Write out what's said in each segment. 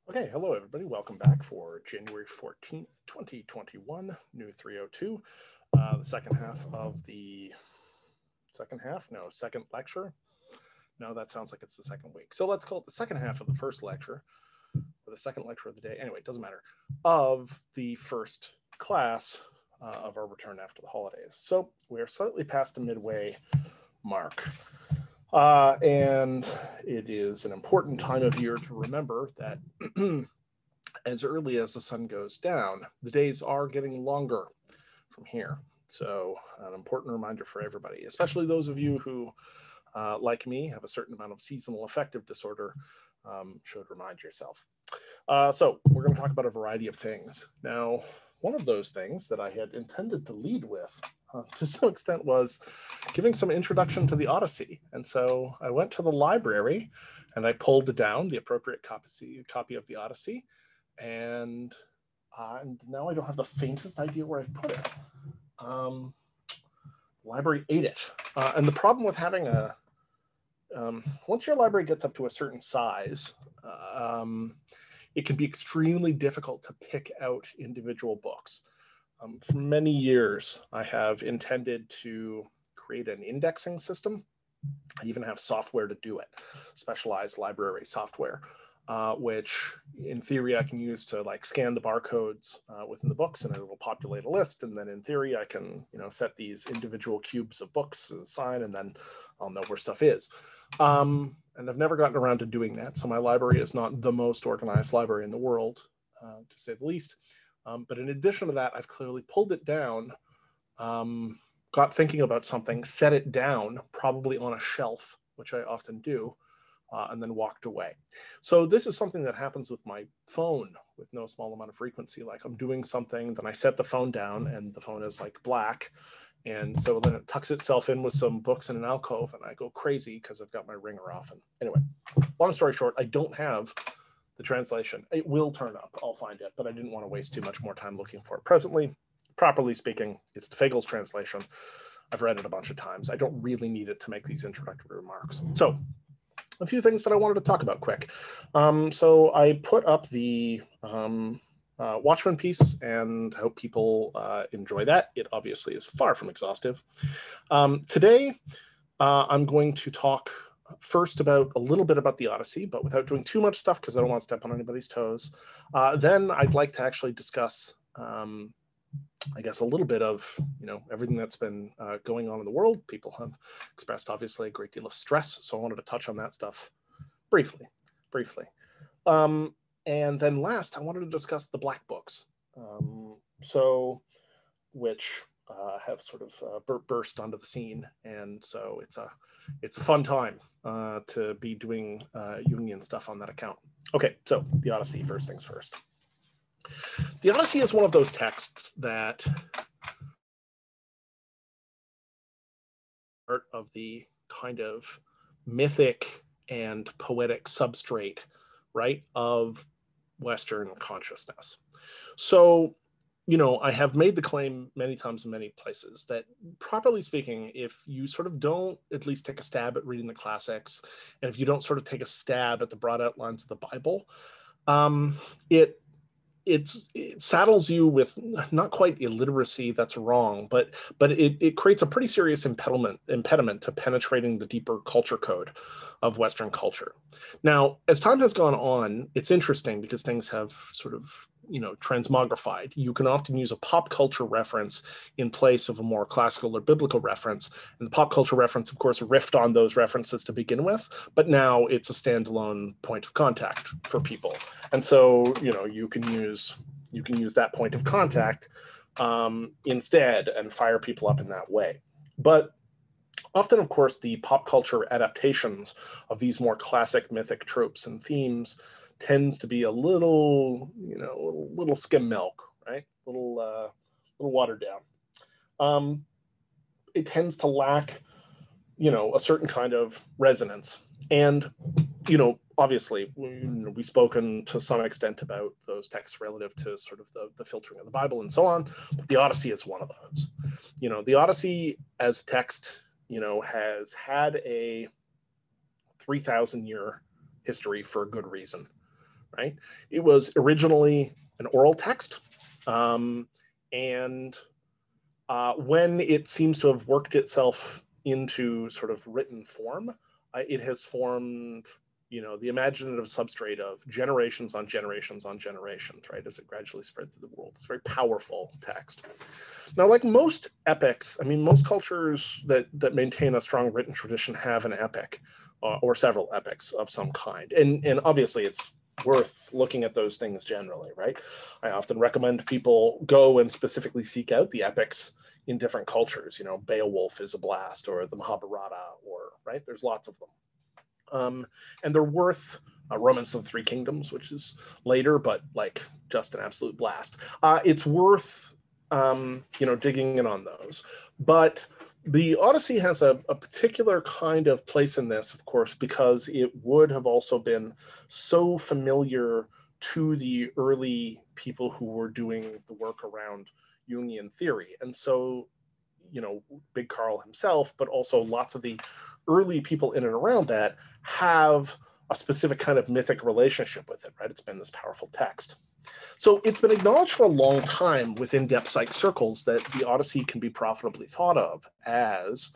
Okay, hello everybody. Welcome back for January 14th, 2021, New 302. The second half of the second lecture. No, that sounds like it's the second week. So let's call it the second half of the first lecture, or the second lecture of the day. Anyway, it doesn't matter, of the first class of our return after the holidays. So we're slightly past the midway mark. And it is an important time of year to remember that as early as the sun goes down, the days are getting longer from here. So an important reminder for everybody, especially those of you who, like me, have a certain amount of seasonal affective disorder, should remind yourself. So we're going to talk about a variety of things. Now, one of those things that I had intended to lead with to some extent was giving some introduction to the Odyssey. And so I went to the library and I pulled down the appropriate copy of the Odyssey. And now I don't have the faintest idea where I've put it. The library ate it. And the problem with having once your library gets up to a certain size, it can be extremely difficult to pick out individual books. For many years, I have intended to create an indexing system. I even have software to do it, specialized library software, which in theory I can use to like scan the barcodes within the books and it will populate a list. And then in theory I can, set these individual cubes of books aside and then I'll know where stuff is. And I've never gotten around to doing that. So my library is not the most organized library in the world, to say the least. But in addition to that, I've clearly pulled it down, got thinking about something, set it down, probably on a shelf, which I often do, and then walked away. So this is something that happens with my phone with no small amount of frequency. Like I'm doing something, then I set the phone down and the phone is like black. And so then it tucks itself in with some books in an alcove and I go crazy because I've got my ringer off. And anyway, long story short, I don't have the translation. It will turn up. I'll find it, but I didn't want to waste too much more time looking for it. Presently, properly speaking, it's the Fagel's translation. I've read it a bunch of times. I don't really need it to make these introductory remarks. So a few things that I wanted to talk about quick. So I put up the Watchmen piece and hope people enjoy that. It obviously is far from exhaustive. Today, I'm going to talk first about a little bit about the Odyssey, but without doing too much stuff because I don't want to step on anybody's toes. Then I'd like to actually discuss, I guess, a little bit of, everything that's been going on in the world. People have expressed, obviously, a great deal of stress. So I wanted to touch on that stuff briefly. And then last, I wanted to discuss the Black Books, which have sort of burst onto the scene. And so it's a fun time to be doing Jungian stuff on that account. Okay, so the Odyssey, first things first. The Odyssey is one of those texts that part of the kind of mythic and poetic substrate, right, of Western consciousness. So, I have made the claim many times in many places that, properly speaking, if you sort of don't at least take a stab at reading the classics, and if you don't sort of take a stab at the broad outlines of the Bible, it saddles you with not quite illiteracy, that's wrong, but it creates a pretty serious impediment to penetrating the deeper culture code of Western culture. Now, as time has gone on, it's interesting because things have sort of, transmogrified. You can often use a pop culture reference in place of a more classical or biblical reference. And the pop culture reference, of course, riffed on those references to begin with, but now it's a standalone point of contact for people. And so, you can use that point of contact instead and fire people up in that way. But often, of course, the pop culture adaptations of these more classic mythic tropes and themes tends to be a little skim milk, right? A little watered down. It tends to lack, a certain kind of resonance. And, obviously, we've spoken to some extent about those texts relative to sort of the filtering of the Bible and so on. But the Odyssey is one of those. The Odyssey as text, has had a 3,000-year history for a good reason, right? It was originally an oral text, and when it seems to have worked itself into sort of written form, it has formed, the imaginative substrate of generations on generations on generations, right? As it gradually spread through the world. It's a very powerful text. Now, like most epics, I mean, most cultures that maintain a strong written tradition have an epic or several epics of some kind. And obviously it's worth looking at those things generally, right? I often recommend people go and specifically seek out the epics in different cultures. Beowulf is a blast, or the Mahabharata, or, right? There's lots of them. And they're worth Romance of the Three Kingdoms, which is later, but like just an absolute blast. It's worth, digging in on those. But the Odyssey has a particular kind of place in this, of course, because it would have also been so familiar to the early people who were doing the work around Jungian theory. And so, Big Carl himself, but also lots of the early people in and around that have a specific kind of mythic relationship with it, right? It's been this powerful text. So it's been acknowledged for a long time within depth psych circles that the Odyssey can be profitably thought of as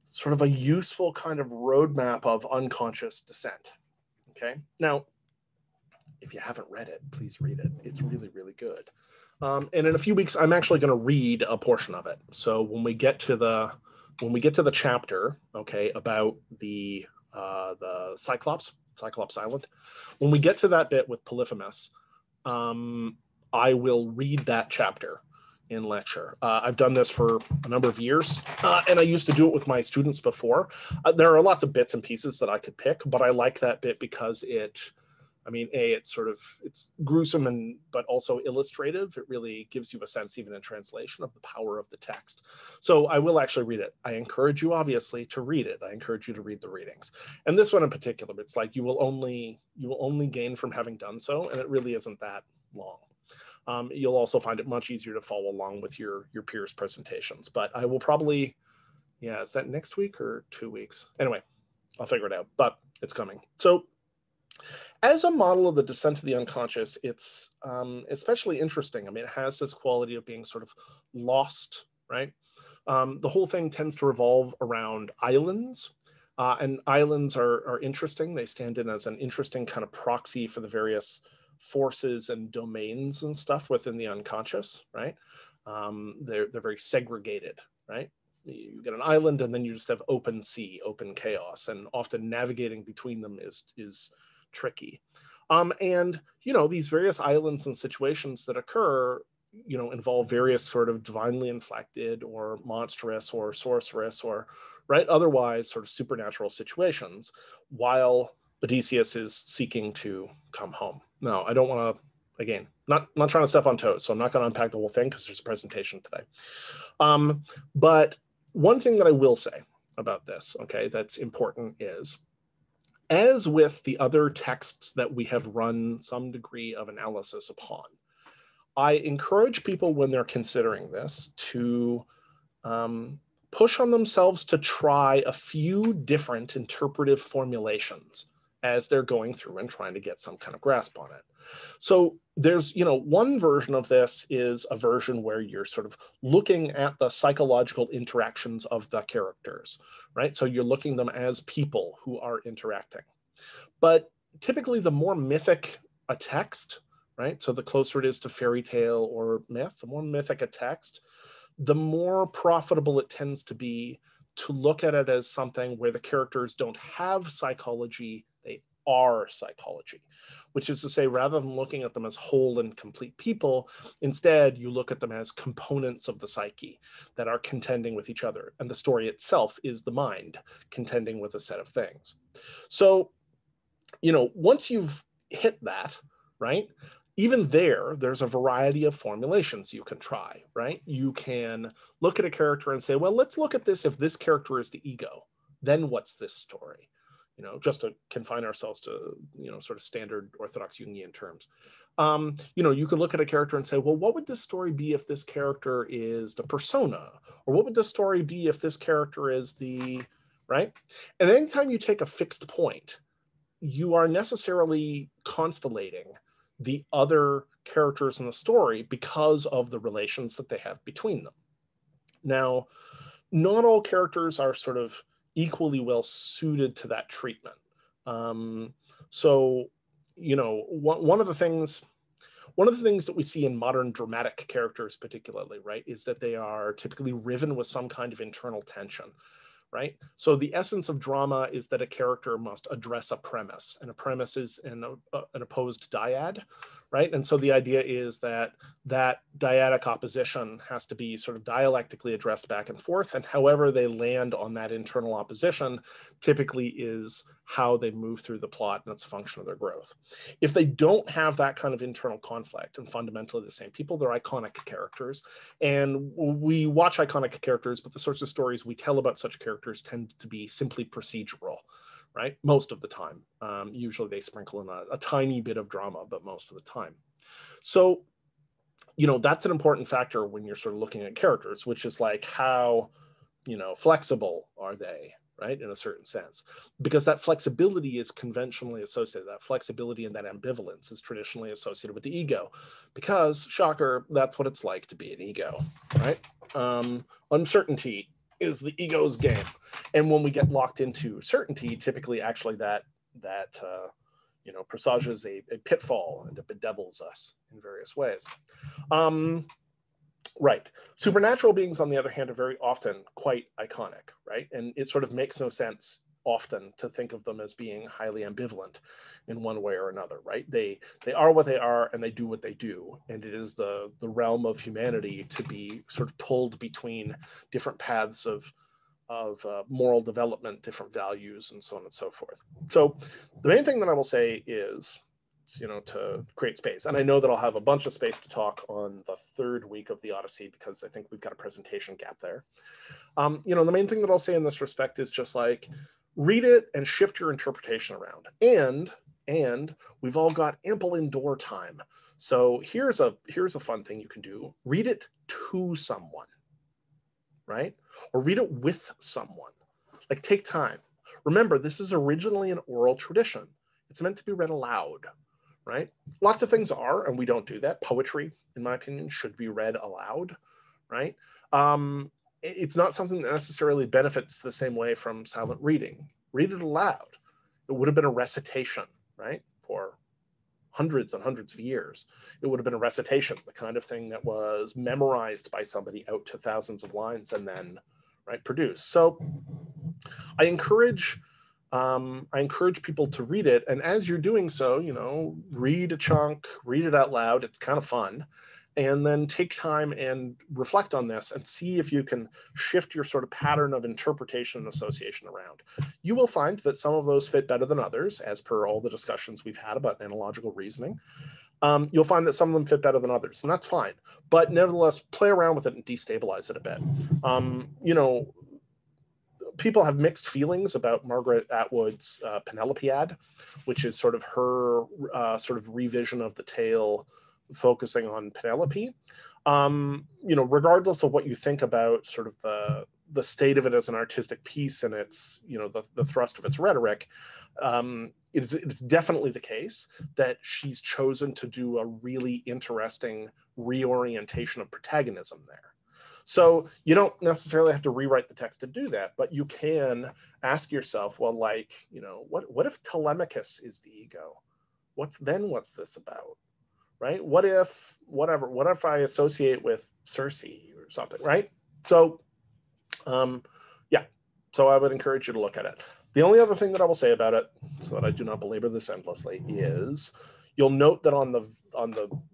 sort of a useful kind of roadmap of unconscious descent. Okay. Now, if you haven't read it, please read it. It's really, really good. And in a few weeks, I'm actually going to read a portion of it. So when we get to the chapter, okay, about the Cyclops Island, when we get to that bit with Polyphemus, I will read that chapter in lecture. I've done this for a number of years, and I used to do it with my students before. There are lots of bits and pieces that I could pick, but I like that bit because it's gruesome but also illustrative. It really gives you a sense, even in translation, of the power of the text. So I will actually read it. I encourage you, obviously, to read it. I encourage you to read the readings. And this one in particular, it's like you will only gain from having done so, and it really isn't that long. You'll also find it much easier to follow along with your peers' presentations. But I will probably, is that next week or 2 weeks? Anyway, I'll figure it out, but it's coming. So as a model of the descent of the unconscious, it's especially interesting. I mean, it has this quality of being sort of lost, right? The whole thing tends to revolve around islands, and islands are interesting. They stand in as an interesting kind of proxy for the various forces and domains and stuff within the unconscious, right? They're very segregated, right? You get an island, and then you just have open sea, open chaos, and often navigating between them is tricky. And, these various islands and situations that occur, involve various sort of divinely inflected or monstrous or sorceress or, right, otherwise sort of supernatural situations, while Odysseus is seeking to come home. Now, I don't want to, again, not trying to step on toes, so I'm not going to unpack the whole thing because there's a presentation today. But one thing that I will say about this, okay, that's important is, as with the other texts that we have run some degree of analysis upon, I encourage people when they're considering this to push on themselves to try a few different interpretive formulations as they're going through and trying to get some kind of grasp on it. So there's, one version of this is a version where you're sort of looking at the psychological interactions of the characters, right? So you're looking at them as people who are interacting. But typically the more mythic a text, right? So the closer it is to fairy tale or myth, the more mythic a text, the more profitable it tends to be to look at it as something where the characters don't have psychology, they are psychology, which is to say, rather than looking at them as whole and complete people, instead you look at them as components of the psyche that are contending with each other. And the story itself is the mind contending with a set of things. So, once you've hit that, right, even there's a variety of formulations you can try, right? You can look at a character and say, well, let's look at this. If this character is the ego, then what's this story? Just to confine ourselves to, sort of standard orthodox Jungian terms. You could look at a character and say, well, what would this story be if this character is the persona? Or what would this story be if this character is the, right? And anytime you take a fixed point, you are necessarily constellating the other characters in the story because of the relations that they have between them. Now, not all characters are sort of equally well suited to that treatment. So, you know, one of the things that we see in modern dramatic characters particularly, right, is that they are typically riven with some kind of internal tension, right? So the essence of drama is that a character must address a premise, and a premise is an opposed dyad, right? And so the idea is that that dyadic opposition has to be sort of dialectically addressed back and forth, and however they land on that internal opposition typically is how they move through the plot, and it's a function of their growth. If they don't have that kind of internal conflict and fundamentally the same people, they're iconic characters. And we watch iconic characters, but the sorts of stories we tell about such characters tend to be simply procedural, right? Most of the time. Usually they sprinkle in a tiny bit of drama, but most of the time. So, you know, that's an important factor when you're sort of looking at characters, which is like how, you know, flexible are they, right? In a certain sense, because that flexibility is conventionally associated, that flexibility and that ambivalence is traditionally associated with the ego, because, shocker, that's what it's like to be an ego, right? Uncertainty is the ego's game. And when we get locked into certainty, typically actually that you know, presages a pitfall and it bedevils us in various ways. Right. Supernatural beings, on the other hand, are very often quite iconic, right? And it sort of makes no sense often to think of them as being highly ambivalent in one way or another, right? They are what they are and they do what they do. And it is the realm of humanity to be sort of pulled between different paths of moral development, different values, and so on and so forth. So the main thing that I will say is, you know, to create space. And I know that I'll have a bunch of space to talk on the third week of the Odyssey because I think we've got a presentation gap there. You know, the main thing that I'll say in this respect is just like, read it and shift your interpretation around. And we've all got ample indoor time. So here's a fun thing you can do. Read it to someone, right? Or read it with someone. Like, take time. Remember, this is originally an oral tradition. It's meant to be read aloud, right? Lots of things are, and we don't do that. Poetry, in my opinion, should be read aloud, right? It's not something that necessarily benefits the same way from silent reading. Read it aloud. It would have been a recitation, right? For hundreds and hundreds of years. It would have been a recitation, the kind of thing that was memorized by somebody out to thousands of lines and then, right, produced. So I encourage people to read it. And as you're doing so, you know, read a chunk, read it out loud. It's kind of fun. And then take time and reflect on this and see if you can shift your sort of pattern of interpretation and association around. You will find that some of those fit better than others, as per all the discussions we've had about analogical reasoning. You'll find that some of them fit better than others, and that's fine. But nevertheless, play around with it and destabilize it a bit. You know, people have mixed feelings about Margaret Atwood's Penelopead, which is sort of her sort of revision of the tale focusing on Penelope. You know, regardless of what you think about sort of the state of it as an artistic piece and its, you know, the thrust of its rhetoric, it's definitely the case that she's chosen to do a really interesting reorientation of protagonism there. So you don't necessarily have to rewrite the text to do that, but you can ask yourself, well, like, you know, what if Telemachus is the ego? What's this about? Right? What if I associate with Circe or something, right? So, yeah, so I would encourage you to look at it. The only other thing that I will say about it, so that I do not belabor this endlessly, is you'll note that on the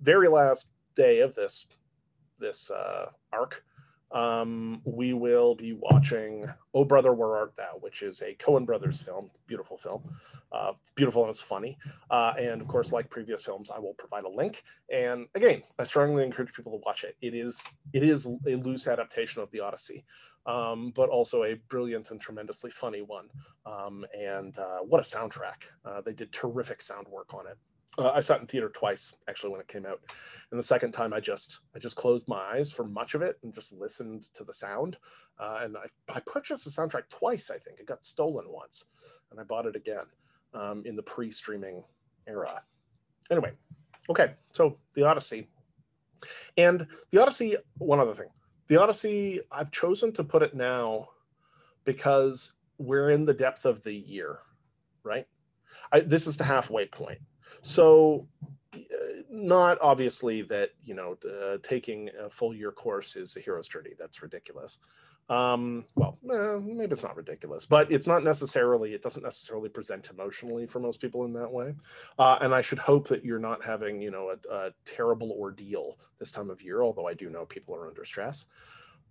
very last day of this arc, we will be watching Oh Brother, Where Art Thou, which is a Coen Brothers film, beautiful film. It's beautiful and it's funny. And of course, like previous films, I will provide a link. And again, I strongly encourage people to watch it. It is a loose adaptation of the Odyssey, but also a brilliant and tremendously funny one. And what a soundtrack. They did terrific sound work on it. I saw it in theater twice, actually, when it came out. And the second time, I just closed my eyes for much of it and just listened to the sound. And I purchased the soundtrack twice, I think. It got stolen once, and I bought it again. in the pre-streaming era. Anyway, okay, so the Odyssey. And the Odyssey, one other thing. The Odyssey, I've chosen to put it now because we're in the depth of the year, right? This is the halfway point. So not obviously that, taking a full year course is a hero's journey. That's ridiculous. Maybe it's not ridiculous, but it doesn't necessarily present emotionally for most people in that way. And I should hope that you're not having, a terrible ordeal this time of year, although I do know people are under stress.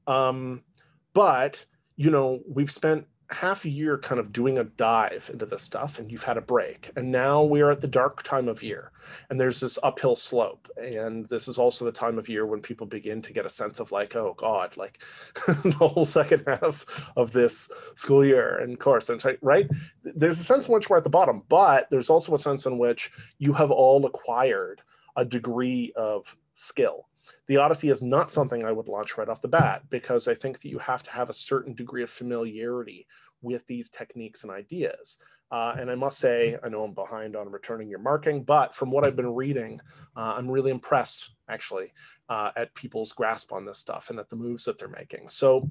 But, we've spent half a year kind of doing a dive into this stuff, and you've had a break, and now we're at the dark time of year, and there's this uphill slope, and this is also the time of year when people begin to get a sense of like, oh god, like the whole second half of this school year and course, and right, there's a sense in which we're at the bottom, but there's also a sense in which you have all acquired a degree of skill. The Odyssey is not something I would launch right off the bat, because I think that you have to have a certain degree of familiarity with these techniques and ideas. And I must say, I know I'm behind on returning your marking, but from what I've been reading, I'm really impressed, actually, at people's grasp on this stuff and at the moves that they're making. So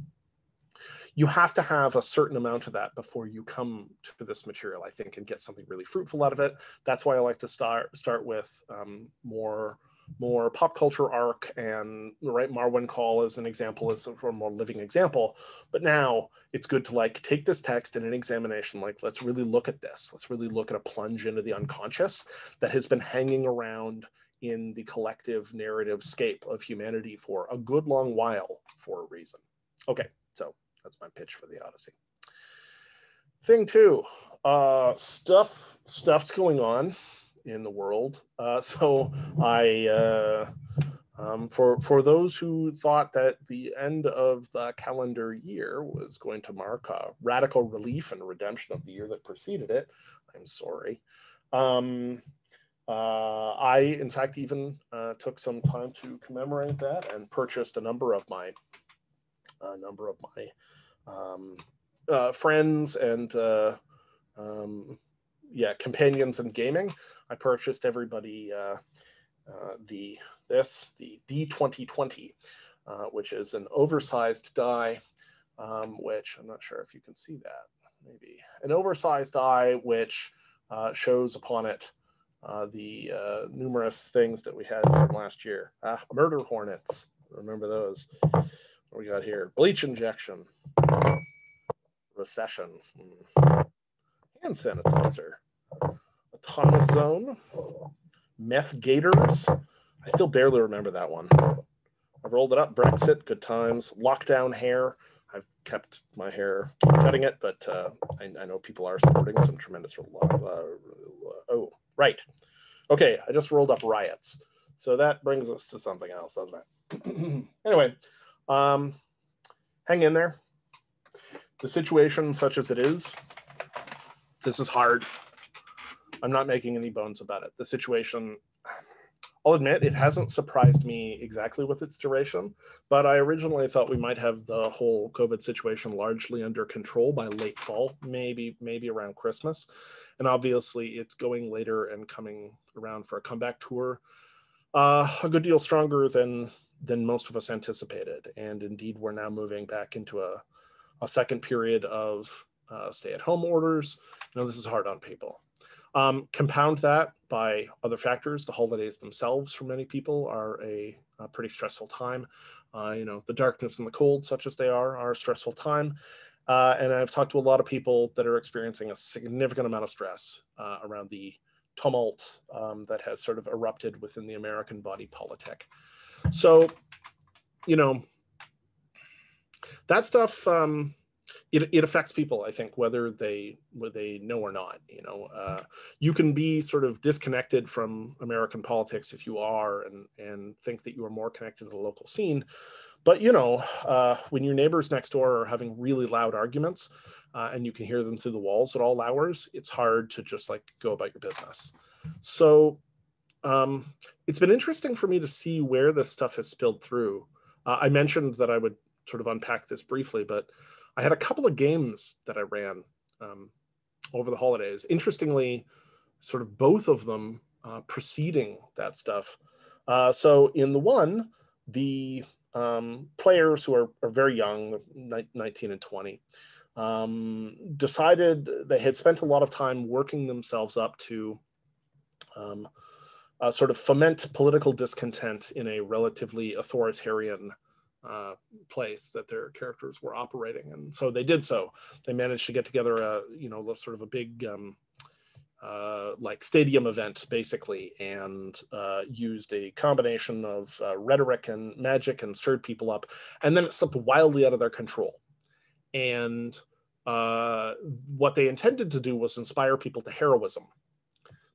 you have to have a certain amount of that before you come to this material, I think, and get something really fruitful out of it. That's why I like to start with more pop culture arc, and right, Marwen Call as an example is a more living example. But now it's good to like take this text in an examination, like let's really look at this. Let's really look at a plunge into the unconscious that has been hanging around in the collective narrative scape of humanity for a good long while for a reason. Okay, so that's my pitch for the Odyssey. Thing two, stuff's going on in the world. So I, for those who thought that the end of the calendar year was going to mark a radical relief and redemption of the year that preceded it, I'm sorry. I, in fact, even took some time to commemorate that and purchased a number of my friends and companions in gaming. I purchased everybody the D2020, which is an oversized die, which I'm not sure if you can see that. Maybe an oversized die which shows upon it the numerous things that we had from last year. Murder hornets, remember those? What we got here? Bleach injection, recession, hand sanitizer, autonomous zone, meth gators. I still barely remember that one. I've rolled it up. Brexit, good times. Lockdown hair. I've kept my hair, keep cutting it, but I know people are supporting some tremendous oh, right. Okay, I just rolled up riots. So that brings us to something else, doesn't it? Anyway, hang in there. The situation, such as it is, this is hard. I'm not making any bones about it. The situation, I'll admit, it hasn't surprised me exactly with its duration, but I originally thought we might have the whole COVID situation largely under control by late fall, maybe around Christmas. And obviously it's going later and coming around for a comeback tour, a good deal stronger than most of us anticipated. And indeed, we're now moving back into a second period of stay-at-home orders. This is hard on people. Compound that by other factors. The holidays themselves for many people are a pretty stressful time. The darkness and the cold, such as they are a stressful time. And I've talked to a lot of people that are experiencing a significant amount of stress around the tumult that has sort of erupted within the American body politic. So, that stuff, it affects people, I think, whether they know or not. You can be sort of disconnected from American politics if you are, and think that you are more connected to the local scene. But when your neighbors next door are having really loud arguments, and you can hear them through the walls at all hours, it's hard to just like go about your business. So it's been interesting for me to see where this stuff has spilled through. I mentioned that I would sort of unpack this briefly, but I had a couple of games that I ran over the holidays. Interestingly, sort of both of them preceding that stuff. So in the one, the players who are very young, 19 and 20, decided they had spent a lot of time working themselves up to sort of foment political discontent in a relatively authoritarian place that their characters were operating. And so they did so. They managed to get together a, sort of a big like stadium event, basically, and used a combination of rhetoric and magic and stirred people up. And then it slipped wildly out of their control. And what they intended to do was inspire people to heroism.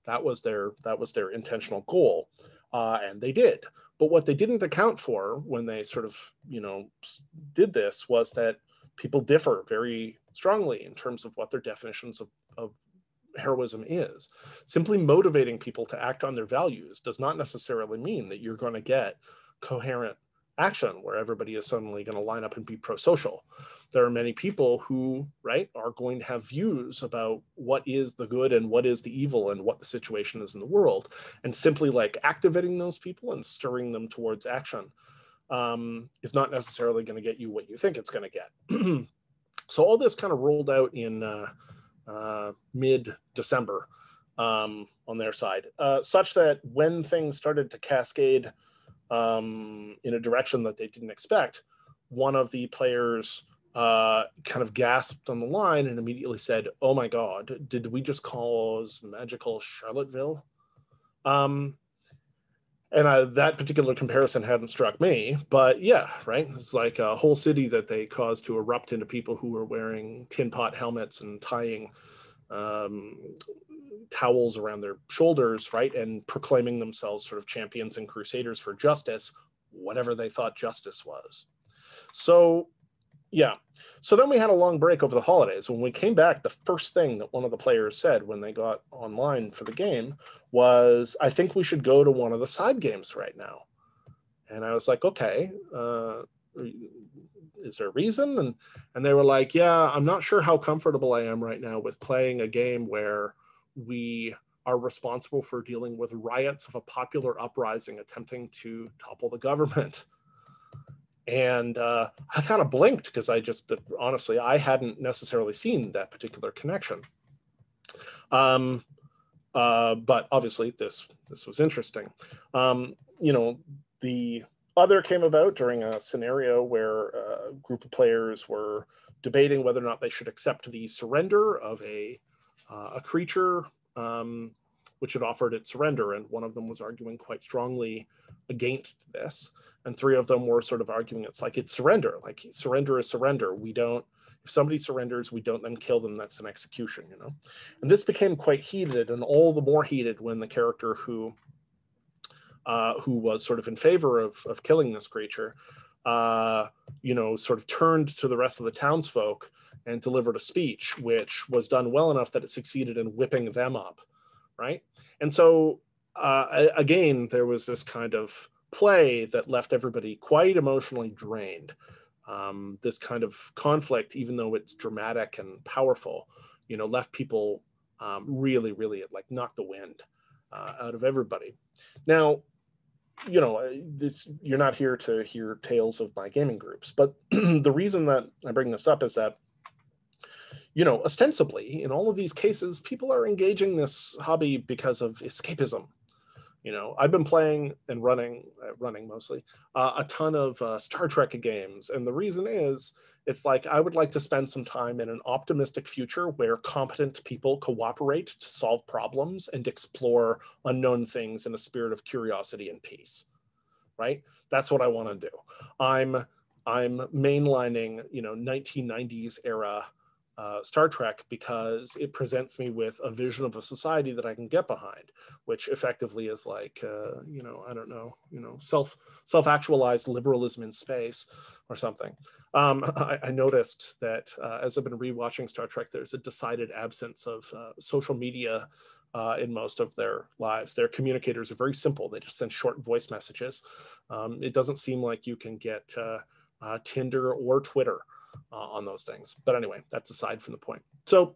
That was their intentional goal, and they did. But what they didn't account for when they sort of did this was that people differ very strongly in terms of what their definitions of heroism is. Simply motivating people to act on their values does not necessarily mean that you're going to get coherent action where everybody is suddenly going to line up and be pro-social. There are many people who, right, are going to have views about what is the good and what is the evil and what the situation is in the world. And simply like activating those people and stirring them towards action is not necessarily going to get you what you think it's going to get. So all this kind of rolled out in mid-December on their side, such that when things started to cascade in a direction that they didn't expect, one of the players kind of gasped on the line and immediately said, "Oh my God, did we just cause magical Charlottesville?" And that particular comparison hadn't struck me, but yeah, right? It's like a whole city that they caused to erupt into people who were wearing tin pot helmets and tying towels around their shoulders, right? And proclaiming themselves sort of champions and crusaders for justice, whatever they thought justice was. So yeah. So then we had a long break over the holidays. When we came back, the first thing that one of the players said when they got online for the game was, "I think we should go to one of the side games right now." And I was like, "Okay, is there a reason?" And they were like, "Yeah, I'm not sure how comfortable I am right now with playing a game where we are responsible for dealing with riots of a popular uprising attempting to topple the government." And I kind of blinked because I just, honestly, I hadn't necessarily seen that particular connection. But obviously this was interesting. The other came about during a scenario where a group of players were debating whether or not they should accept the surrender of a creature which had offered its surrender, and one of them was arguing quite strongly against this, and three of them were sort of arguing it's surrender. Like, surrender is surrender. We don't, if somebody surrenders, we don't then kill them. That's an execution, And this became quite heated, and all the more heated when the character who was sort of in favor of killing this creature, sort of turned to the rest of the townsfolk and delivered a speech, which was done well enough that it succeeded in whipping them up, right? And so, again, there was this kind of play that left everybody quite emotionally drained. This kind of conflict, even though it's dramatic and powerful, left people really, really, like, knocked the wind out of everybody. Now, you're not here to hear tales of my gaming groups, but the reason that I bring this up is that, ostensibly in all of these cases, people are engaging this hobby because of escapism. I've been playing and running mostly a ton of Star Trek games. And the reason is, it's like, I would like to spend some time in an optimistic future where competent people cooperate to solve problems and explore unknown things in a spirit of curiosity and peace, right? That's what I want to do. I'm mainlining, 1990s era Star Trek because it presents me with a vision of a society that I can get behind, which effectively is like, I don't know, self-actualized liberalism in space or something. I noticed that as I've been rewatching Star Trek, there's a decided absence of social media in most of their lives. Their communicators are very simple. They just send short voice messages. It doesn't seem like you can get Tinder or Twitter on those things. But anyway, that's aside from the point. So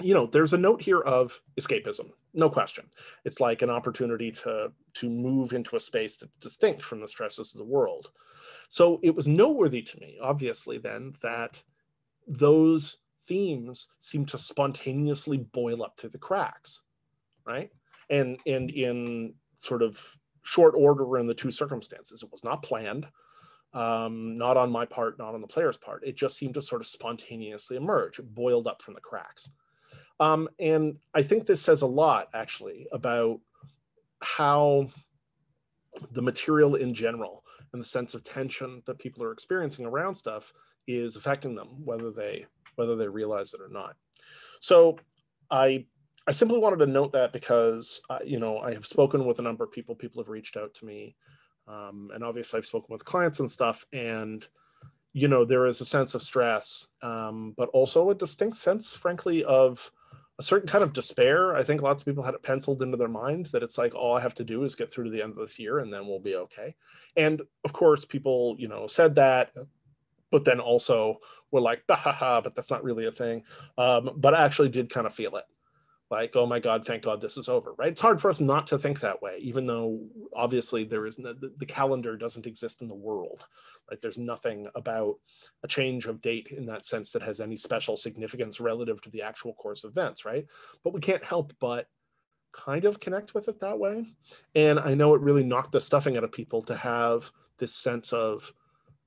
you know, there's a note here of escapism, no question. It's like an opportunity to move into a space that's distinct from the stresses of the world. So it was noteworthy to me, obviously, then, that those themes seem to spontaneously boil up through the cracks, right? And in sort of short order in the two circumstances. It was not planned, not on my part, not on the player's part. It just seemed to sort of spontaneously emerge. It boiled up from the cracks. And I think this says a lot, actually, about how the material in general and the sense of tension that people are experiencing around stuff is affecting them, whether they realize it or not. So I simply wanted to note that because, you know, I have spoken with a number of people. People have reached out to me. And obviously I've spoken with clients and stuff. And, you know, there is a sense of stress, but also a distinct sense, frankly, of a certain kind of despair. I think lots of people had it penciled into their mind that it's like, all I have to do is get through to the end of this year and then we'll be okay. And of course, people, you know, said that, but then also were like, bah, ha, ha, but that's not really a thing. But I actually did kind of feel it. Like, oh my God, thank God this is over, right? It's hard for us not to think that way, even though obviously there is the calendar doesn't exist in the world, right? There's nothing about a change of date in that sense that has any special significance relative to the actual course of events, right? But we can't help but kind of connect with it that way. And I know it really knocked the stuffing out of people to have this sense of,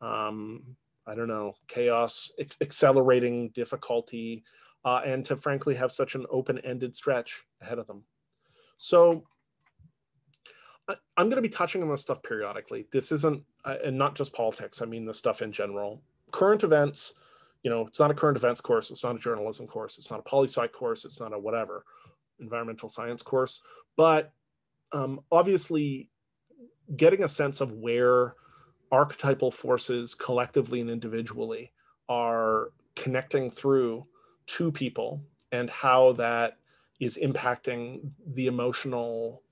I don't know, chaos, accelerating difficulty, and to frankly have such an open-ended stretch ahead of them. So I'm going to be touching on this stuff periodically. This isn't, and not just politics, I mean the stuff in general. Current events, you know, it's not a current events course, it's not a journalism course, it's not a poli-sci course, it's not a whatever, environmental science course, but obviously getting a sense of where archetypal forces collectively and individually are connecting through to people and how that is impacting the emotional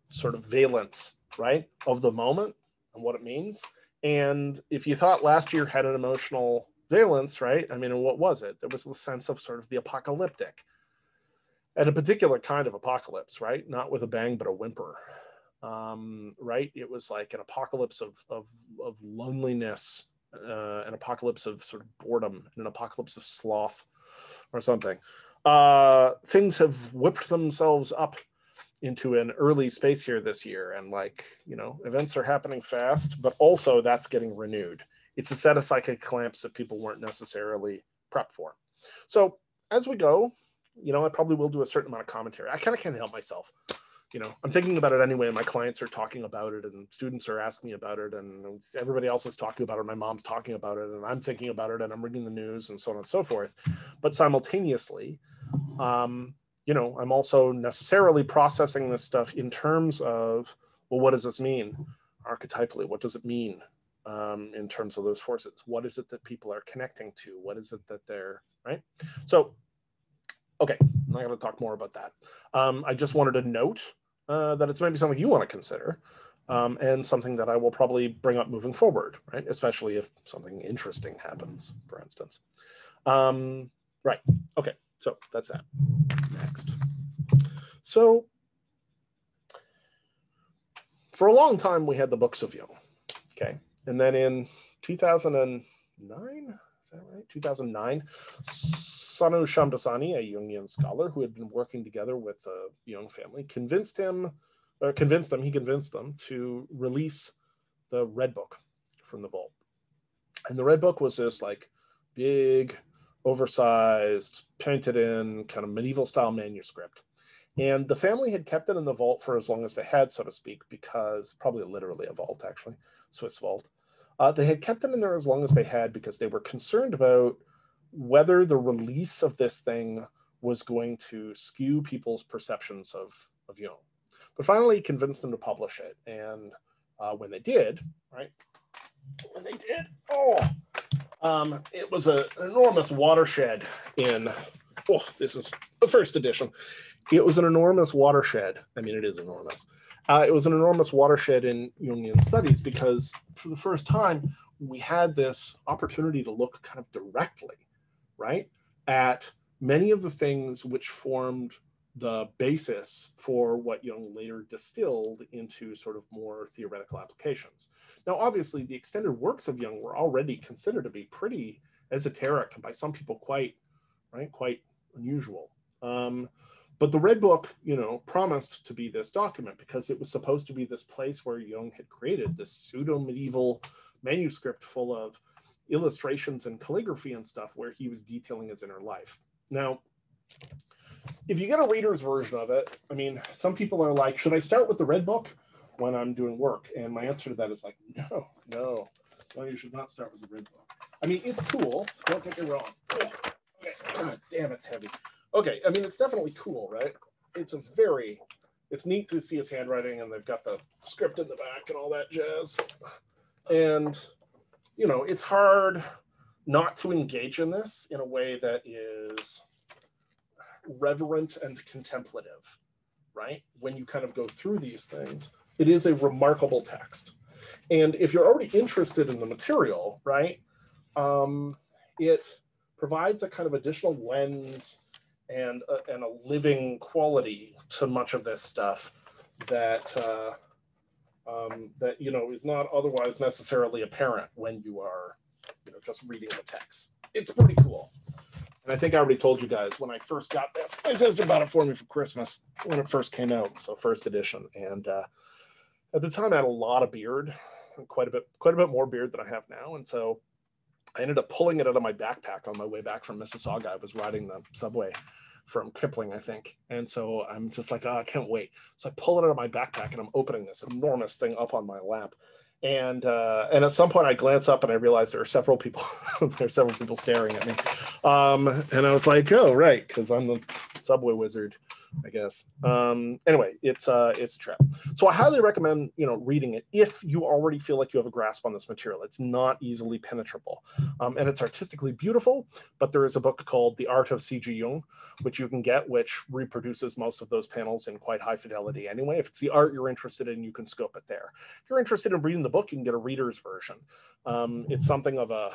sort of valence, right, of the moment and what it means. And if you thought last year had an emotional valence, right, I mean, and what was it? There was the sense of sort of the apocalyptic, and a particular kind of apocalypse, right? Not with a bang, but a whimper. Right? It was like an apocalypse of loneliness, an apocalypse of sort of boredom, and an apocalypse of sloth or something. Things have whipped themselves up into an early space here this year. And like, you know, events are happening fast, but also that's getting renewed. It's a set of psychic clamps that people weren't necessarily prepped for. So as we go, you know, I probably will do a certain amount of commentary. I kind of can't help myself. You know, I'm thinking about it anyway, and my clients are talking about it, and students are asking me about it, and everybody else is talking about it. My mom's talking about it, and I'm thinking about it, and I'm reading the news, and so on and so forth. But simultaneously, you know, I'm also necessarily processing this stuff in terms of, well, what does this mean archetypally? What does it mean in terms of those forces? What is it that people are connecting to? What is it that they're, right? So, okay, I'm not going to talk more about that. I just wanted to note that it's maybe something you want to consider, and something that I will probably bring up moving forward, right? Especially if something interesting happens, for instance. Right, okay, so that's that. Next. So, for a long time, we had the books of Jung, okay? And then in 2009, is that right? 2009, Sanu Shamdasani, a Jungian scholar who had been working together with the Jung family, convinced them to release the Red Book from the vault. And the Red Book was this like big, oversized, painted in kind of medieval style manuscript. And the family had kept it in the vault for as long as they had, so to speak, because probably literally a vault, actually, Swiss vault. They had kept it in there as long as they had because they were concerned about whether the release of this thing was going to skew people's perceptions of Jung. But finally convinced them to publish it. And when they did, right, it was an enormous watershed in, this is the first edition. It was an enormous watershed. I mean, it is enormous. It was an enormous watershed in Jungian studies because for the first time, we had this opportunity to look kind of directly, right, at many of the things which formed the basis for what Jung later distilled into sort of more theoretical applications. Now, obviously, the extended works of Jung were already considered to be pretty esoteric and by some people quite unusual. But the Red Book, promised to be this document because it was supposed to be this place where Jung had created this pseudo-medieval manuscript full of illustrations and calligraphy and stuff where he was detailing his inner life. Now, if you get a reader's version of it, I mean, some people are like, should I start with the Red Book when I'm doing work? And my answer to that is like, no, you should not start with the Red Book. I mean, it's cool. Don't get me wrong. Okay. God damn, it's heavy. Okay, I mean, it's definitely cool, right? It's neat to see his handwriting, and they've got the script in the back and all that jazz. And, it's hard not to engage in this in a way that is reverent and contemplative, right? When you kind of go through these things, it is a remarkable text. And if you're already interested in the material, right, it provides a kind of additional lens and a living quality to much of this stuff that is not otherwise necessarily apparent when you are just reading the text. It's pretty cool. And I think I already told you guys when I first got this, my sister bought it for me for Christmas when it first came out, so first edition. And at the time I had a lot of beard, quite a bit more beard than I have now, and so I ended up pulling it out of my backpack on my way back from Mississauga. I was riding the subway from Kipling, I think. And so I'm just like, I can't wait. So I pull it out of my backpack and I'm opening this enormous thing up on my lap. And at some point I glance up and I realize there are several people, staring at me. And I was like, oh, right, because I'm the subway wizard, I guess. Anyway, it's a trip. So I highly recommend, reading it if you already feel like you have a grasp on this material. It's not easily penetrable. And it's artistically beautiful, but there is a book called The Art of C.G. Jung, which you can get, which reproduces most of those panels in quite high fidelity anyway. If it's the art you're interested in, you can scope it there. If you're interested in reading the book, you can get a reader's version. It's something of a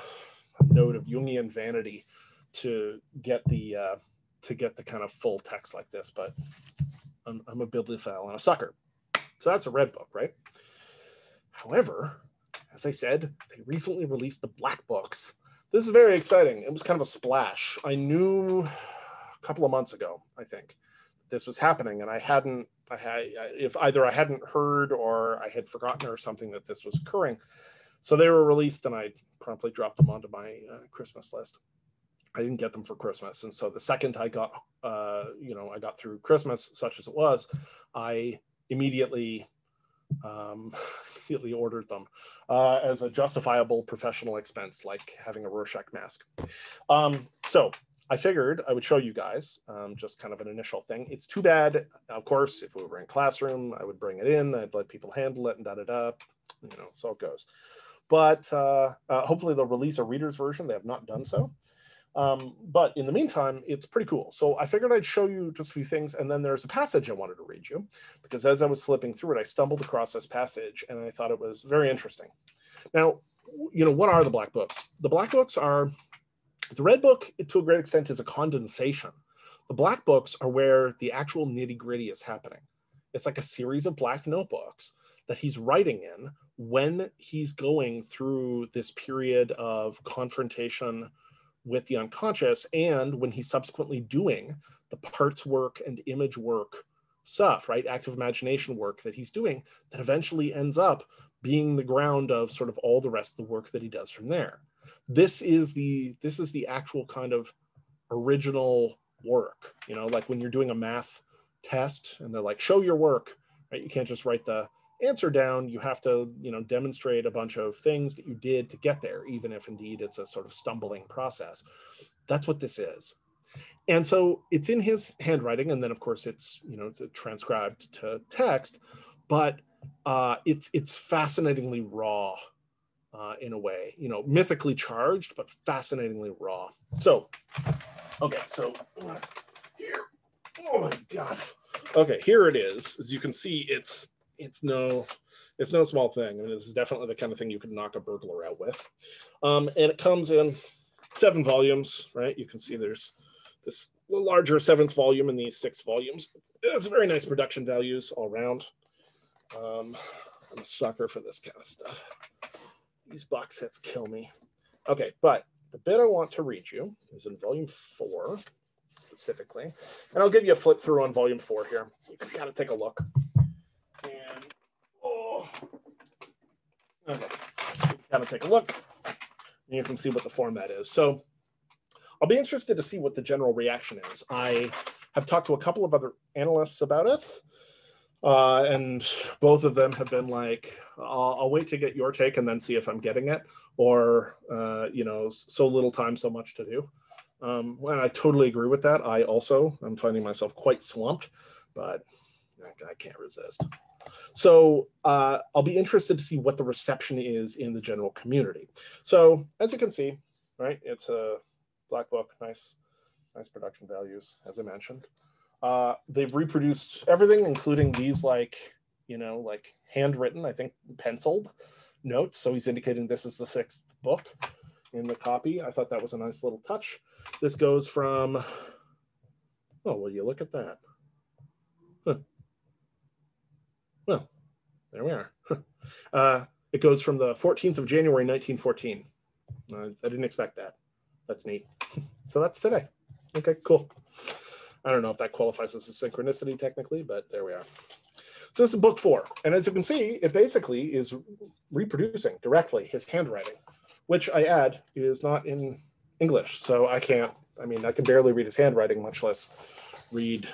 note of Jungian vanity to get the kind of full text like this, but I'm a bibliophile and a sucker. So that's a Red Book, right? However, as I said, they recently released the Black Books. This is very exciting. It was kind of a splash. I knew a couple of months ago, I think, this was happening, and if either I hadn't heard or I had forgotten or something that this was occurring. So they were released, and I promptly dropped them onto my Christmas list. I didn't get them for Christmas, and so the second I got, I got through Christmas, such as it was, I immediately ordered them as a justifiable professional expense, like having a Rorschach mask. So I figured I would show you guys just kind of an initial thing. It's too bad, of course, if we were in classroom, I would bring it in, I'd let people handle it, and so it goes. But hopefully they'll release a reader's version. They have not done so. But in the meantime, it's pretty cool. So I figured I'd show you just a few things, and then there's a passage I wanted to read you, because as I was flipping through it, I stumbled across this passage, and I thought it was very interesting. Now, what are the Black Books? The Black Books are, the Red Book, to a great extent, is a condensation. The Black Books are where the actual nitty-gritty is happening. It's like a series of black notebooks that he's writing in when he's going through this period of confrontation with the unconscious, and when he's subsequently doing the parts work and image work stuff, right? Active imagination work that he's doing that eventually ends up being the ground of sort of all the rest of the work that he does from there. This is the actual kind of original work, like when you're doing a math test and they're like, show your work, right? You can't just write the answer down. You have to, demonstrate a bunch of things that you did to get there, even if indeed it's a sort of stumbling process. That's what this is. And so it's in his handwriting, and then of course it's, it's transcribed to text, but it's fascinatingly raw in a way, mythically charged, but fascinatingly raw. So, okay, so here, oh my God. Okay, here it is. As you can see, it's no small thing. I mean, this is definitely the kind of thing you could knock a burglar out with. And it comes in 7 volumes, right? You can see there's this larger 7th volume in these 6 volumes. It's very nice production values all around. I'm a sucker for this kind of stuff. These box sets kill me. Okay, but the bit I want to read you is in volume 4 specifically. And I'll give you a flip through on volume 4 here. You can kind of take a look. And, okay, you can kind of take a look. And you can see what the format is. So I'll be interested to see what the general reaction is. I have talked to a couple of other analysts about it. And both of them have been like, I'll wait to get your take and then see if I'm getting it, or, you know, so little time, so much to do. And I totally agree with that. I'm finding myself quite swamped, but I can't resist. So I'll be interested to see what the reception is in the general community. So as you can see, right, it's a black book, nice production values, as I mentioned. They've reproduced everything, including these, like, you know, like handwritten, I think penciled notes. So he's indicating this is the 6th book in the copy. I thought that was a nice little touch. This goes from, oh, will you look at that? Huh. Well, there we are. It goes from the 14th of January, 1914. I didn't expect that. That's neat. So that's today. Okay, cool. I don't know if that qualifies as a synchronicity technically, but there we are. So this is book 4. And as you can see, it basically is reproducing directly his handwriting, which I add is not in English. So I can barely read his handwriting, much less read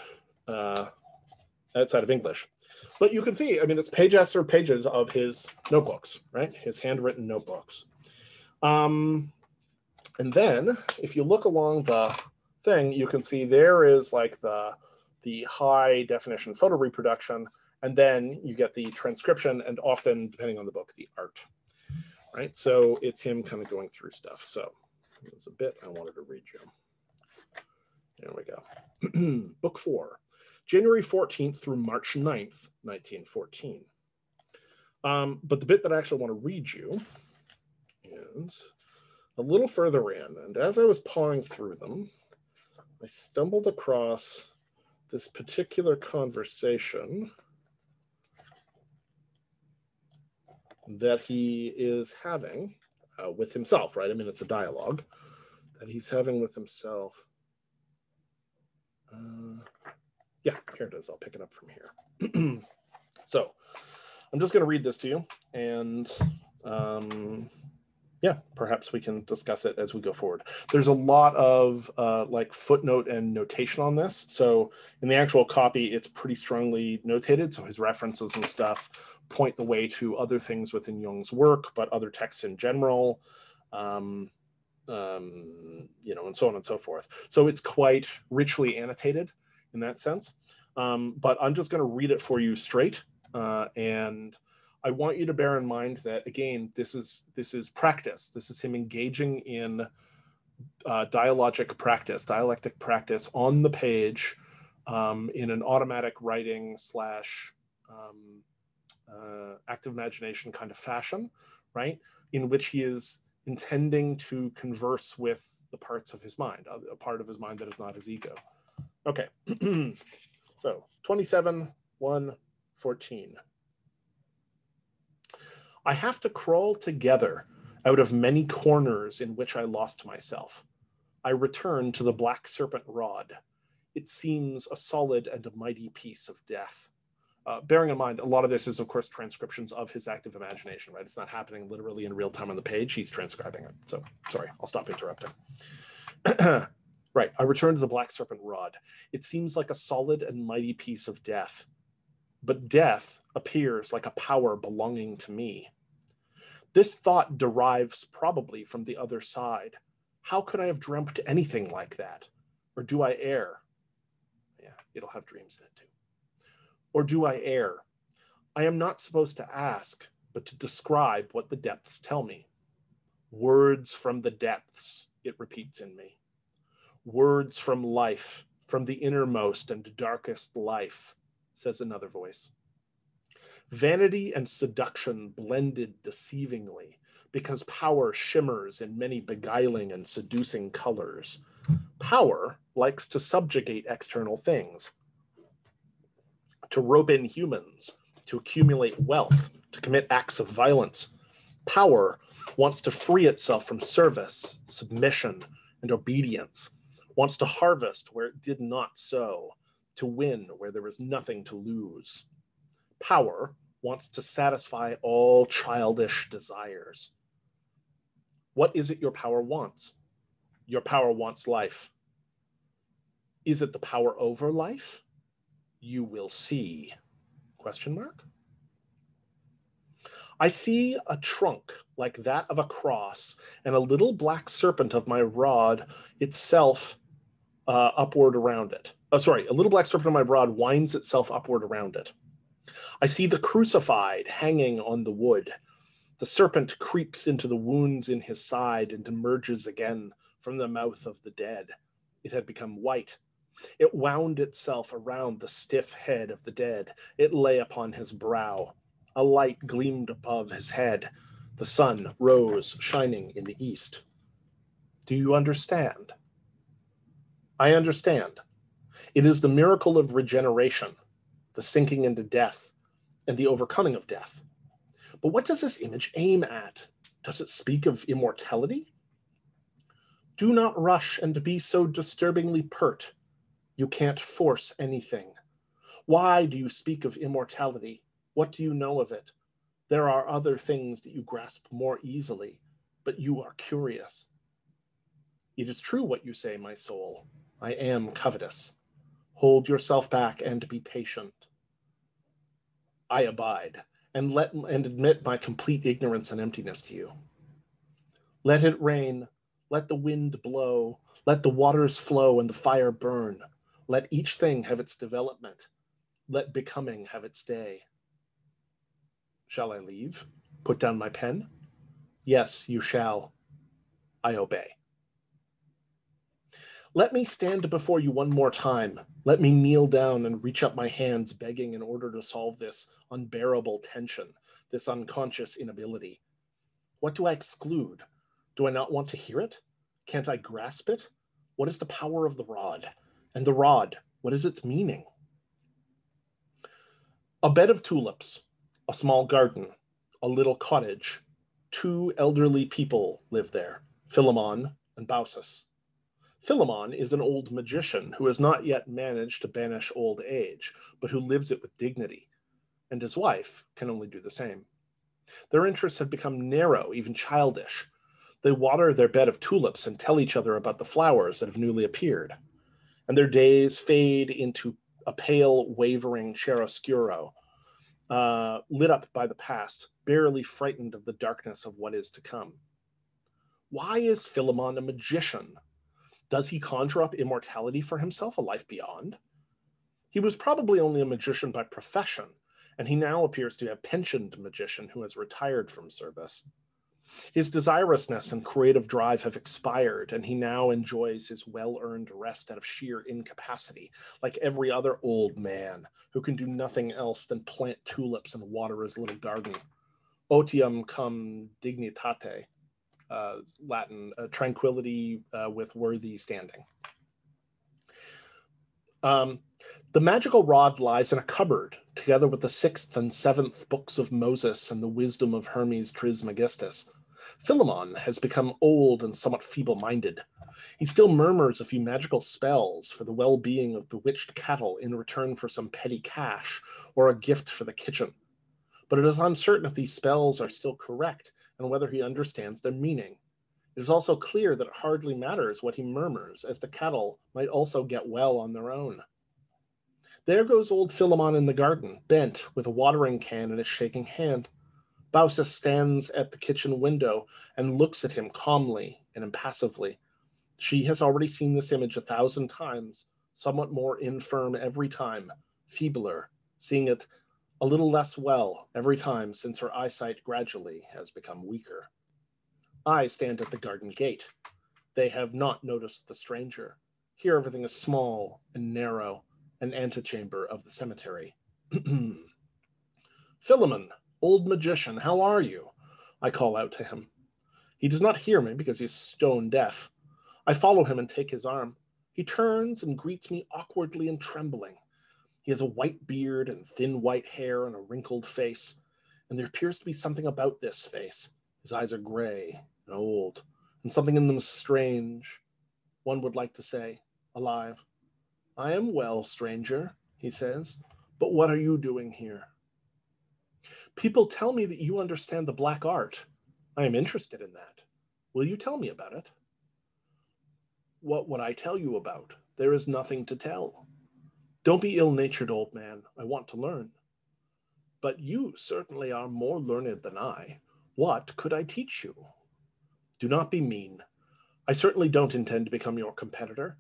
outside of English. But you can see, I mean, it's page after pages of his notebooks, right? His handwritten notebooks. And then if you look along the thing, you can see there is like the high definition photo reproduction, and then you get the transcription, and often, depending on the book, the art, right? So it's him kind of going through stuff. So there's a bit I wanted to read you. There we go. Book 4, January 14th through March 9th, 1914. But the bit that I actually want to read you is a little further in, and as I was pawing through them, I stumbled across this particular conversation that he is having with himself, right? I mean, it's a dialogue that he's having with himself. Yeah, here it is. I'll pick it up from here. So I'm just going to read this to you, and yeah, perhaps we can discuss it as we go forward. There's a lot of like footnote and notation on this. So in the actual copy, it's pretty strongly notated. So his references and stuff point the way to other things within Jung's work, but other texts in general, you know, and so on and so forth. So it's quite richly annotated in that sense. But I'm just going to read it for you straight. And I want you to bear in mind that, again, this is practice. This is him engaging in dialectic practice on the page in an automatic writing / active imagination kind of fashion, right? In which he is intending to converse with the parts of his mind, a part of his mind that is not his ego. Okay, so 27:1:14. I have to crawl together out of many corners in which I lost myself. I return to the black serpent rod. It seems a solid and a mighty piece of death. Bearing in mind, a lot of this is, of course, transcriptions of his active imagination, right? It's not happening literally in real time on the page. He's transcribing it. So, sorry, I'll stop interrupting. Right, I return to the black serpent rod. It seems like a solid and mighty piece of death. But death appears like a power belonging to me. This thought derives probably from the other side. How could I have dreamt anything like that? Or do I err? Yeah, it'll have dreams in it too. Or do I err? I am not supposed to ask, but to describe what the depths tell me. Words from the depths, it repeats in me. Words from life, from the innermost and darkest life, says another voice. Vanity and seduction blended deceivingly, because power shimmers in many beguiling and seducing colors. Power likes to subjugate external things, to rope in humans, to accumulate wealth, to commit acts of violence. Power wants to free itself from service, submission, and obedience, wants to harvest where it did not sow, to win where there is nothing to lose. Power wants to satisfy all childish desires. What is it your power wants? Your power wants life. Is it the power over life? You will see. Question mark? I see a trunk like that of a cross and a little black serpent of my rod itself upward around it. A little black serpent of my rod winds itself upward around it. I see the crucified hanging on the wood. The serpent creeps into the wounds in his side and emerges again from the mouth of the dead. It had become white. It wound itself around the stiff head of the dead. It lay upon his brow. A light gleamed above his head. The sun rose, shining in the east. Do you understand? I understand. It is the miracle of regeneration, the sinking into death, and the overcoming of death. But what does this image aim at? Does it speak of immortality? Do not rush and be so disturbingly pert. You can't force anything. Why do you speak of immortality? What do you know of it? There are other things that you grasp more easily, but you are curious. It is true what you say, my soul. I am covetous. Hold yourself back and be patient. I abide and admit my complete ignorance and emptiness to you. Let it rain, let the wind blow, let the waters flow and the fire burn. Let each thing have its development. Let becoming have its day. Shall I leave? Put down my pen? Yes, you shall. I obey. Let me stand before you one more time. Let me kneel down and reach up my hands, begging in order to solve this unbearable tension, this unconscious inability. What do I exclude? Do I not want to hear it? Can't I grasp it? What is the power of the rod? And the rod, what is its meaning? A bed of tulips, a small garden, a little cottage. 2 elderly people live there, Philemon and Baucis. Philemon is an old magician who has not yet managed to banish old age, but who lives it with dignity, and his wife can only do the same. Their interests have become narrow, even childish. They water their bed of tulips and tell each other about the flowers that have newly appeared, and their days fade into a pale, wavering chiaroscuro, lit up by the past, barely frightened of the darkness of what is to come. Why is Philemon a magician? Does he conjure up immortality for himself, a life beyond? He was probably only a magician by profession, and he now appears to be a pensioned magician who has retired from service. His desirousness and creative drive have expired, and he now enjoys his well-earned rest out of sheer incapacity, like every other old man who can do nothing else than plant tulips and water his little garden. Otium cum dignitate, Latin, tranquility with worthy standing. The magical rod lies in a cupboard, together with the 6th and 7th books of Moses and the wisdom of Hermes Trismegistus. Philemon has become old and somewhat feeble-minded. He still murmurs a few magical spells for the well-being of bewitched cattle in return for some petty cash or a gift for the kitchen. But it is uncertain if these spells are still correct and whether he understands their meaning. It is also clear that it hardly matters what he murmurs, as the cattle might also get well on their own. There goes old Philemon in the garden, bent with a watering can in his shaking hand. Baucis stands at the kitchen window and looks at him calmly and impassively. She has already seen this image 1,000 times, somewhat more infirm every time, feebler, seeing it a little less well every time since her eyesight gradually has become weaker. I stand at the garden gate. They have not noticed the stranger. Here everything is small and narrow, an antechamber of the cemetery. Philemon, old magician, how are you? I call out to him. He does not hear me because he is stone deaf. I follow him and take his arm. He turns and greets me awkwardly and trembling. He has a white beard and thin white hair and a wrinkled face, and there appears to be something about this face. His eyes are gray and old, and something in them is strange. One would like to say, alive. I am well, stranger, he says, but what are you doing here? People tell me that you understand the black art. I am interested in that. Will you tell me about it? What would I tell you about? There is nothing to tell. Don't be ill-natured, old man. I want to learn. But you certainly are more learned than I. What could I teach you? Do not be mean. I certainly don't intend to become your competitor.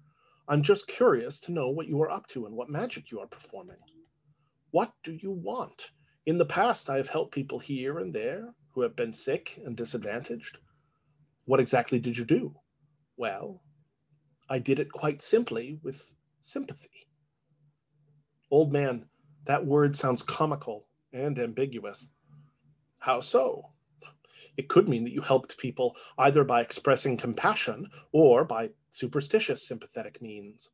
I'm just curious to know what you are up to and what magic you are performing. What do you want? In the past, I have helped people here and there who have been sick and disadvantaged. What exactly did you do? Well, I did it quite simply with sympathy. Old man, that word sounds comical and ambiguous. How so? It could mean that you helped people either by expressing compassion or by superstitious sympathetic means.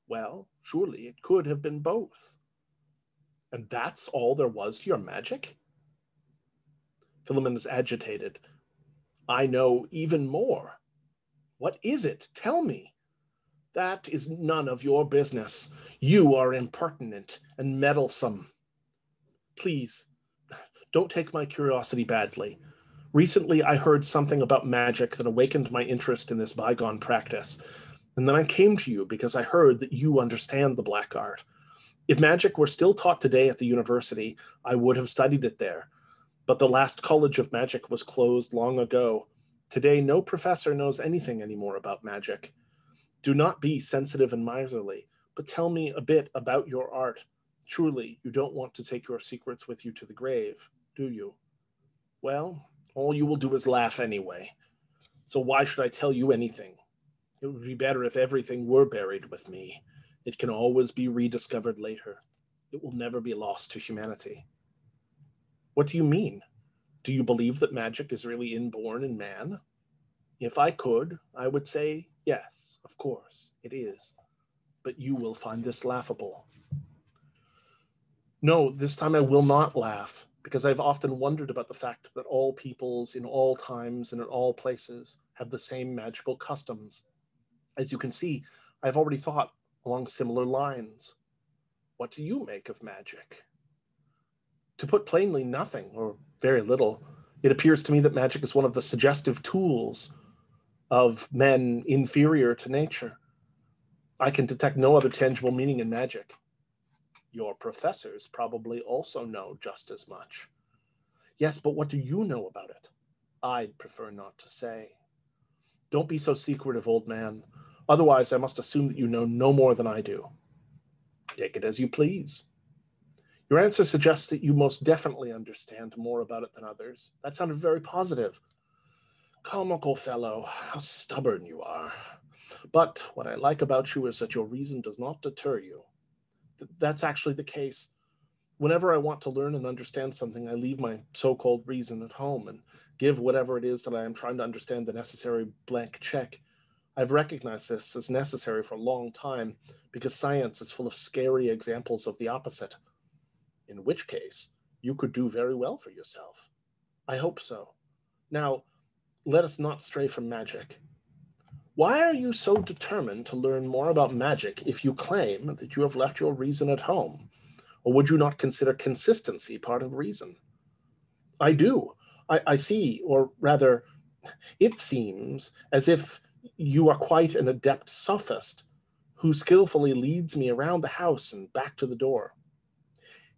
Well, surely it could have been both. And that's all there was to your magic? Philemon is agitated. I know even more. What is it? Tell me. That is none of your business. You are impertinent and meddlesome. Please, don't take my curiosity badly. Recently, I heard something about magic that awakened my interest in this bygone practice. And then I came to you because I heard that you understand the black art. If magic were still taught today at the university, I would have studied it there. But the last college of magic was closed long ago. Today, no professor knows anything anymore about magic. Do not be sensitive and miserly, but tell me a bit about your art. Surely you don't want to take your secrets with you to the grave, do you? Well, all you will do is laugh anyway. So why should I tell you anything? It would be better if everything were buried with me. It can always be rediscovered later. It will never be lost to humanity. What do you mean? Do you believe that magic is really inborn in man? If I could, I would say, yes, of course, it is. But you will find this laughable. No, this time I will not laugh, because I've often wondered about the fact that all peoples in all times and in all places have the same magical customs. As you can see, I've already thought along similar lines. What do you make of magic? To put plainly, nothing, or very little. It appears to me that magic is one of the suggestive tools of men inferior to nature. I can detect no other tangible meaning in magic. Your professors probably also know just as much. Yes, but what do you know about it? I'd prefer not to say. Don't be so secretive, old man. Otherwise, I must assume that you know no more than I do. Take it as you please. Your answer suggests that you most definitely understand more about it than others. That sounded very positive. Comical fellow, how stubborn you are. But what I like about you is that your reason does not deter you. That's actually the case. Whenever I want to learn and understand something, I leave my so-called reason at home and give whatever it is that I am trying to understand the necessary blank check. I've recognized this as necessary for a long time because science is full of scary examples of the opposite. In which case, you could do very well for yourself. I hope so. Now, let us not stray from magic. Why are you so determined to learn more about magic if you claim that you have left your reason at home? Or would you not consider consistency part of reason? I do. I see, or rather, it seems as if you are quite an adept sophist who skillfully leads me around the house and back to the door.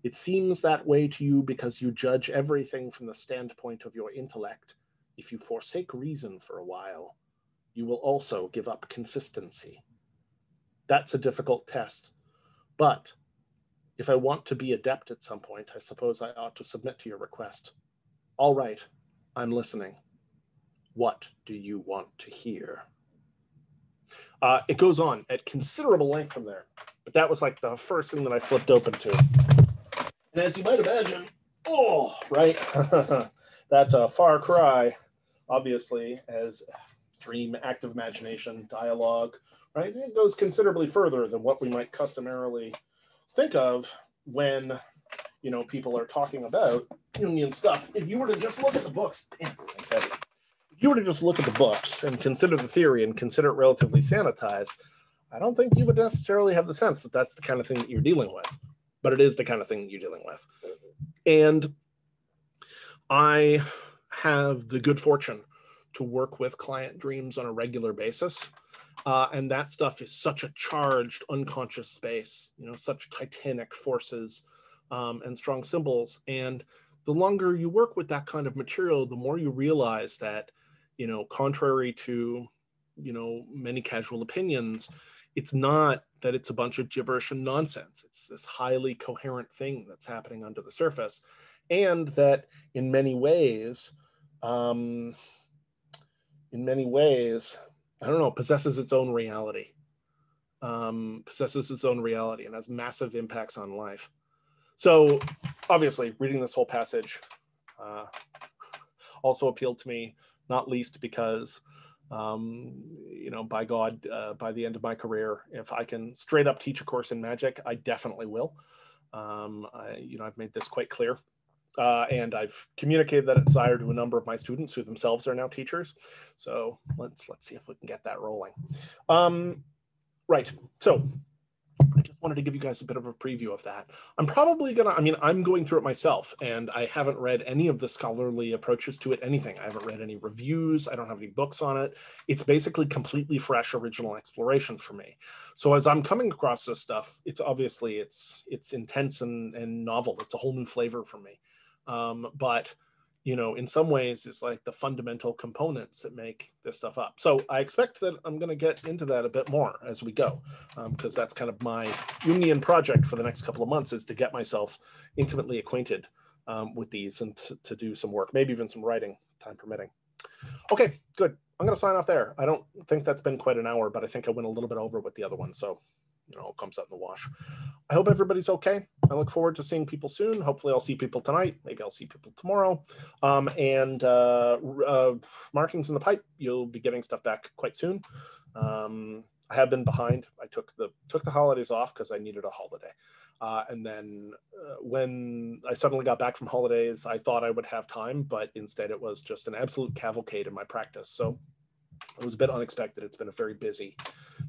It seems that way to you because you judge everything from the standpoint of your intellect. If you forsake reason for a while, you will also give up consistency. That's a difficult test. But if I want to be adept at some point, I suppose I ought to submit to your request. All right, I'm listening. What do you want to hear? It goes on at considerable length from there, but that was like the first thing that I flipped open to. And as you might imagine, right? That's a far cry, obviously, as dream, active imagination, dialogue, right? It goes considerably further than what we might customarily think of when, you know, people are talking about Jungian stuff. If you were to just look at the books, if you were to just look at the books and consider the theory and consider it relatively sanitized, I don't think you would necessarily have the sense that that's the kind of thing that you're dealing with, but it is the kind of thing you're dealing with. And I have the good fortune to work with client dreams on a regular basis. And that stuff is such a charged, unconscious space, you know, such titanic forces and strong symbols. And the longer you work with that kind of material, the more you realize that, you know, contrary to, you know, many casual opinions, it's not that it's a bunch of gibberish and nonsense. It's this highly coherent thing that's happening under the surface. And that in many ways, I don't know, possesses its own reality, and has massive impacts on life. So obviously reading this whole passage also appealed to me, not least because, you know, by God, by the end of my career, if I can straight up teach a course in magic, I definitely will. You know, I've made this quite clear. And I've communicated that desire to a number of my students who themselves are now teachers. So let's see if we can get that rolling. Right. So I just wanted to give you guys a bit of a preview of that. I'm probably gonna, I mean, I'm going through it myself, and I haven't read any of the scholarly approaches to it, anything. I haven't read any reviews. I don't have any books on it. It's basically completely fresh, original exploration for me. So as I'm coming across this stuff, it's obviously, it's intense and novel. It's a whole new flavor for me. But, you know, in some ways, it's like the fundamental components that make this stuff up. So I expect that I'm going to get into that a bit more as we go, because that's kind of my Jungian project for the next couple of months, is to get myself intimately acquainted with these and to do some work, maybe even some writing, time permitting. Okay, good. I'm going to sign off there. I don't think that's been quite an hour, but I think I went a little bit over with the other one. So, you know, it comes out in the wash. I hope everybody's okay. I look forward to seeing people soon. Hopefully I'll see people tonight. Maybe I'll see people tomorrow. Markings in the pipe, you'll be getting stuff back quite soon. I have been behind. I took the holidays off because I needed a holiday. And then when I suddenly got back from holidays, I thought I would have time, but instead it was just an absolute cavalcade in my practice. So it was a bit unexpected. It's been a very busy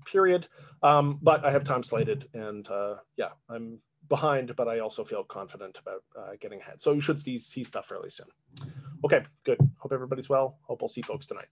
period, but I have time slated, and yeah, I'm behind, but I also feel confident about getting ahead. So you should see stuff fairly soon. Okay, good. Hope everybody's well. Hope I'll see folks tonight.